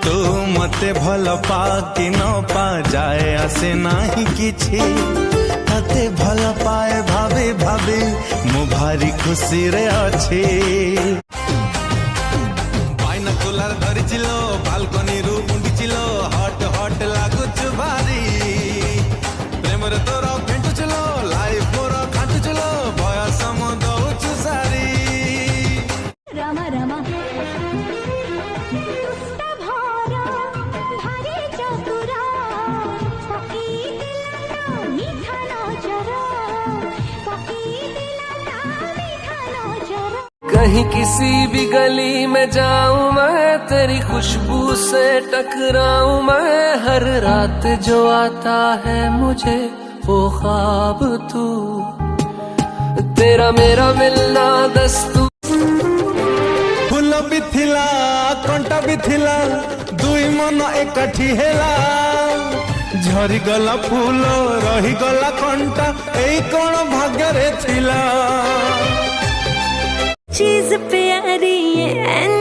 तू मते भल पा कि न पा जाए आसे नाही किछि तते भल पाए भाभी भाभी मु भारी खुशी रे अछि बाइनाकुलर धरिचिलो बालकनी रु मुंडिचिलो हट हट लागुछु भारी प्रेम रे तोरा फेंटुचिलो लाइफ मोर खाटुचिलो बयस मो दउछु सारी रामा रामा कहीं किसी भी गली में जाऊं मैं तेरी खुशबू से टकराऊं मैं हर रात जो आता है मुझे वो ख्वाब तू तेरा मेरा मिलना दस्तूर फूल भी थिला कंटा भी थिला दुई मन एकाठी हेला झरी गला फूल रही गला कंटा एई कोन भाग्य रे थिला चीज प्यारी है